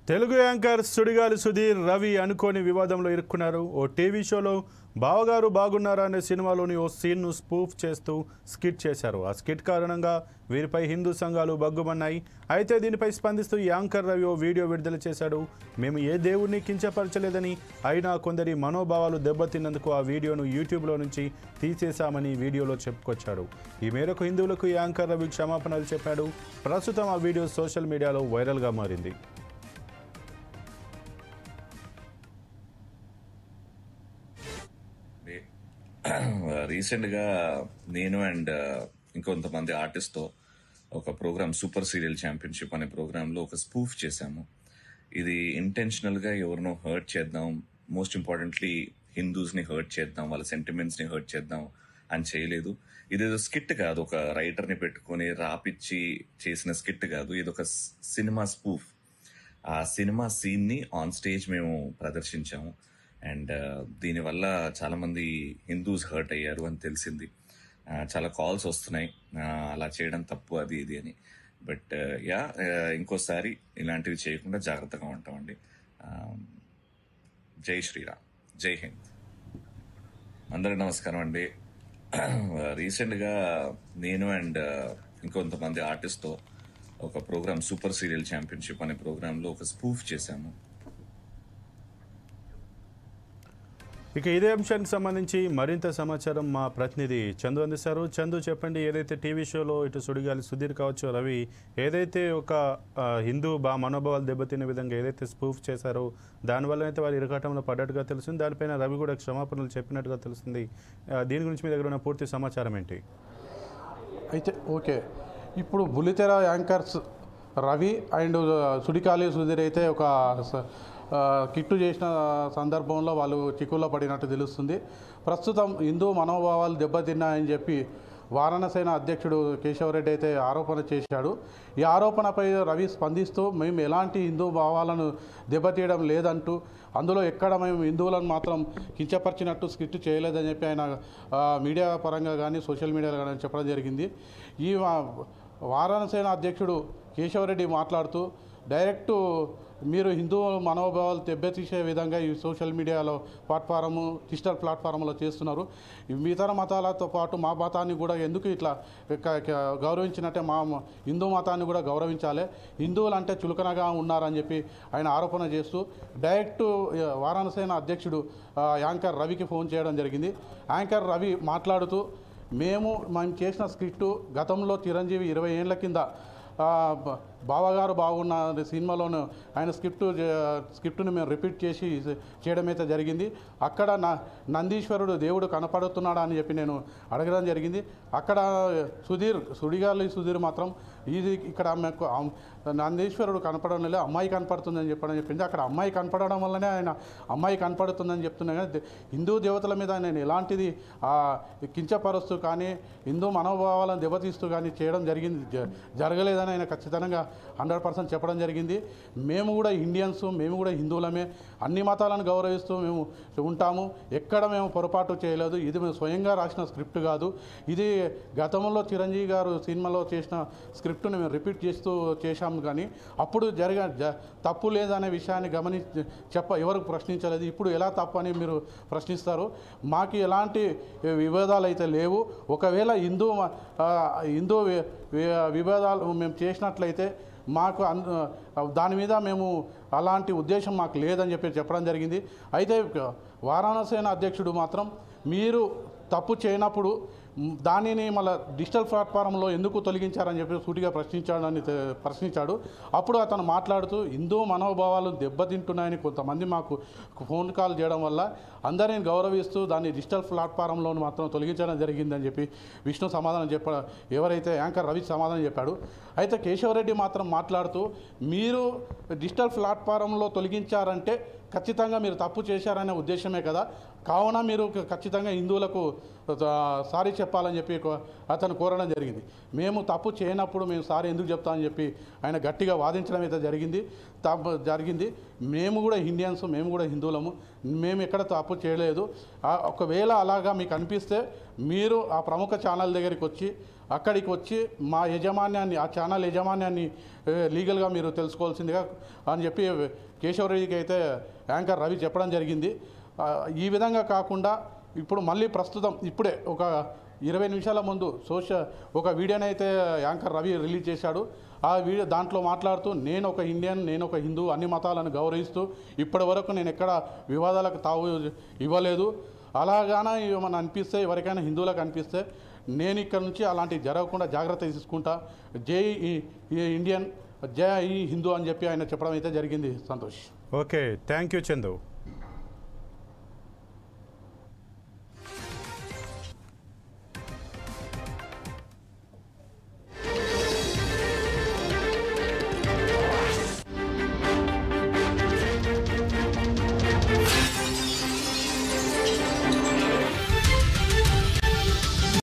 Telugu anchor Sudigali Sudheer Ravi అనుకోని వివాదంలో ఇరుక్కున్నారు. ఓ TV షోలో బావగారు బాగున్నారా అనే సినిమాలోని ఓ సీన్ను స్పూఫ్ చేస్తూ స్కిట్ చేశారు. ఆ స్కిట్ కారణంగా వీరిపై హిందూ సంఘాలు బగ్గుమన్నాయి. అయితే దీనిపై స్పందిస్తూ యాంకర్ రవి ఓ వీడియో విడుదల చేశాడు. మేము ఏ దేవుడిని కించపరచలేదని, అయినా కొందరి మనోభావాలు దెబ్బతిన్నందుకు ఆ వీడియోను యూట్యూబ్లో నుంచి తీసేశామని వీడియోలో చెప్పుకొచ్చాడు. ఈ మేరకు హిందువులకు యాంకర్ రవి క్షమాపణలు చెప్పాడు. ప్రస్తుతం ఆ వీడియో సోషల్ మీడియాలో వైరల్గా మారింది. రీసెంట్గా నేను అండ్ ఇంకొంతమంది ఆర్టిస్ట్తో ఒక ప్రోగ్రామ్ సూపర్ సీరియల్ ఛాంపియన్షిప్ అనే ప్రోగ్రాంలో ఒక స్పూఫ్ చేశాము. ఇది ఇంటెన్షనల్గా ఎవరినో హర్ట్ చేద్దాం, మోస్ట్ ఇంపార్టెంట్లీ హిందూస్ని హర్ట్ చేద్దాం, వాళ్ళ సెంటిమెంట్స్ని హర్ట్ చేద్దాం అని చేయలేదు. ఇదేదో స్కిట్ కాదు, ఒక రైటర్ని పెట్టుకొని రాపిచ్చి చేసిన స్కిట్ కాదు. ఇది ఒక సినిమా స్పూఫ్. ఆ సినిమా సీన్ని ఆన్ స్టేజ్ మేము ప్రదర్శించాము. అండ్ దీనివల్ల చాలామంది హిందూస్ హర్ట్ అయ్యారు అని తెలిసింది. చాలా కాల్స్ వస్తున్నాయి అలా చేయడం తప్పు అది ఇది అని. బట్ ఇంకోసారి ఇలాంటివి చేయకుండా జాగ్రత్తగా ఉంటామండి. జై శ్రీరామ్, జై హింద్. అందరికి నమస్కారం అండి. రీసెంట్గా నేను అండ్ ఇంకొంతమంది ఆర్టిస్ట్తో ఒక ప్రోగ్రామ్ సూపర్ సీరియల్ ఛాంపియన్షిప్ అనే ప్రోగ్రాంలో ఒక స్పూఫ్ చేశాము. ఇక ఇదే అంశానికి సంబంధించి మరింత సమాచారం మా ప్రతినిధి చందు అందిస్తారు. చందు, చెప్పండి, ఏదైతే టీవీ షోలో ఇటు సుడిగాలి సుధీర్ కావచ్చు, రవి ఏదైతే ఒక హిందూ మనోభావాలు దెబ్బతినే విధంగా ఏదైతే స్పూఫ్ చేశారో దానివల్ల అయితే వారు ఇరకాటంలో పడ్డట్టుగా తెలుస్తుంది. దానిపైన రవి కూడా క్షమాపణలు చెప్పినట్టుగా తెలుస్తుంది. దీని గురించి మీ దగ్గర ఉన్న పూర్తి సమాచారం ఏంటి? అయితే ఓకే, ఇప్పుడు బుల్లితెర యాంకర్స్ రవి అండ్ సుడిగాలి సుధీర్ అయితే ఒక కిట్టు చేసిన సందర్భంలో వాళ్ళు చిక్కుల్లో పడినట్టు తెలుస్తుంది. ప్రస్తుతం హిందూ మనోభావాలు దెబ్బతిన్నాయని చెప్పి వారణాసేన అధ్యక్షుడు కేశవరెడ్డి అయితే ఆరోపణ చేశాడు. ఈ ఆరోపణపై రవి స్పందిస్తూ మేము ఎలాంటి హిందూ భావాలను దెబ్బతీయడం లేదంటూ, అందులో ఎక్కడ మేము హిందువులను మాత్రం కించపరిచినట్టు స్క్రిప్ట్ చేయలేదని చెప్పి ఆయన మీడియా పరంగా కానీ సోషల్ మీడియాలో కానీ చెప్పడం జరిగింది. ఈ వారణాసేన అధ్యక్షుడు కేశవరెడ్డి మాట్లాడుతూ డైరెక్టు మీరు హిందూ మనోభావాలు దెబ్బతీసే విధంగా ఈ సోషల్ మీడియాలో ప్లాట్ఫారము, డిజిటల్ ప్లాట్ఫారంలో చేస్తున్నారు. ఇతర మతాలతో పాటు మా మతాన్ని కూడా ఎందుకు ఇట్లా గౌరవించినట్టే మా హిందూ మతాన్ని కూడా గౌరవించాలి, హిందువులు అంటే చులకనగా ఉన్నారని చెప్పి ఆయన ఆరోపణ చేస్తూ డైరెక్టు వారణాసేన అధ్యక్షుడు యాంకర్ రవికి ఫోన్ చేయడం జరిగింది. యాంకర్ రవి మాట్లాడుతూ మేము చేసిన స్క్రిప్టు గతంలో చిరంజీవి 20 ఏళ్ల కింద బావగారు బాగున్న సినిమాలోను ఆయన స్క్రిప్టుని మేము రిపీట్ చేసి చేయడం అయితే జరిగింది. అక్కడ నందీశ్వరుడు దేవుడు కనపడుతున్నాడా అని చెప్పి నేను అడగడం జరిగింది. అక్కడ సుడిగాలి సుధీర్ మాత్రం ఇది ఇక్కడ నందీశ్వరుడు కనపడడం లేదు, అమ్మాయి కనపడుతుందని చెప్పింది. అక్కడ అమ్మాయి కనపడడం వల్లనే ఆయన అమ్మాయి కనపడుతుందని చెప్తున్నా. కానీ హిందూ దేవతల మీద నేను ఎలాంటిది కించపరుస్తూ కానీ హిందూ మనోభావాలను దెబ్బతీస్తూ కానీ చేయడం జరగలేదని ఆయన ఖచ్చితంగా 100% చెప్పడం జరిగింది. మేము కూడా ఇండియన్స్, మేము కూడా హిందువులమే, అన్ని మతాలను గౌరవిస్తూ మేము ఉంటాము, ఎక్కడ మేము పొరపాటు చేయలేదు. ఇది మేము స్వయంగా రాసిన స్క్రిప్ట్ కాదు, ఇది గతంలో చిరంజీవి గారు సినిమాలో చేసిన స్క్రిప్ట్ని మేము రిపీట్ చేశాము. కానీ అప్పుడు తప్పు లేదనే విషయాన్ని ఎవరికి ప్రశ్నించలేదు. ఇప్పుడు ఎలా తప్పు అని మీరు ప్రశ్నిస్తారు? మాకు ఎలాంటి విభేదాలు అయితే లేవు. ఒకవేళ హిందూ విభేదాలు మేము చేసినట్లయితే మాకు దాని మీద మేము అలాంటి ఉద్దేశం మాకు లేదని చెప్పడం జరిగింది. అయితే వారణాసేన అధ్యక్షుడు మాత్రం మీరు తప్పు చేయనప్పుడు దానిని మళ్ళీ డిజిటల్ ప్లాట్ఫారంలో ఎందుకు తొలగించారని చెప్పి సూటిగా ప్రశ్నించాడు. అప్పుడు అతను మాట్లాడుతూ హిందూ మనోభావాలు దెబ్బతింటున్నాయని కొంతమంది మాకు ఫోన్ కాల్ చేయడం వల్ల అందరిని గౌరవిస్తూ దాన్ని డిజిటల్ ప్లాట్ఫారంలో మాత్రం తొలగించడం జరిగిందని చెప్పి విష్ణు సమాధానం ఎవరైతే యాంకర్ రవి సమాధానం చెప్పాడు. అయితే కేశవరెడ్డి మాత్రం మాట్లాడుతూ మీరు డిజిటల్ ప్లాట్ఫారంలో తొలగించారంటే ఖచ్చితంగా మీరు తప్పు చేశారనే ఉద్దేశమే కదా, కావున మీరు ఖచ్చితంగా హిందువులకు సారీ చెప్పాలని చెప్పి అతను కోరడం జరిగింది. మేము తప్పు చేయనప్పుడు మేము సారీ ఎందుకు చెప్తామని చెప్పి ఆయన గట్టిగా వాదించడం అయితే జరిగింది. మేము కూడా ఇండియన్స్, మేము కూడా హిందువులము, మేము ఎక్కడ తప్పు చేయలేదు. ఒకవేళ అలాగా మీకు అనిపిస్తే మీరు ఆ ప్రముఖ ఛానల్ దగ్గరికి వచ్చి అక్కడికి వచ్చి మా యజమాన్యాన్ని, ఆ ఛానల్ యజమాన్యాన్ని లీగల్గా మీరు తెలుసుకోవాల్సిందిగా అని చెప్పి కేశవరెడ్డికి అయితే యాంకర్ రవి చెప్పడం జరిగింది. ఈ విధంగా కాకుండా ఇప్పుడు మళ్ళీ ప్రస్తుతం ఇప్పుడే ఒక 20 నిమిషాల ముందు ఒక వీడియోనైతే యాంకర్ రవి రిలీజ్ చేశాడు. ఆ వీడియో దాంట్లో మాట్లాడుతూ నేను ఒక ఇండియన్, నేను ఒక హిందూ, అన్ని మతాలను గౌరవిస్తూ ఇప్పటి వరకు నేను ఎక్కడ వివాదాలకు తావు ఇవ్వలేదు. అలాగానే ఏమైనా అనిపిస్తే, ఎవరికైనా హిందువులకు అనిపిస్తే నేను ఇక్కడ నుంచి అలాంటివి జరగకుండా జాగ్రత్త తీసుకుంటా. జై ఇండియన్, జై హిందూ అని చెప్పి ఆయన చెప్పడం అయితే జరిగింది. Santosh. Okay, thank you Chandu.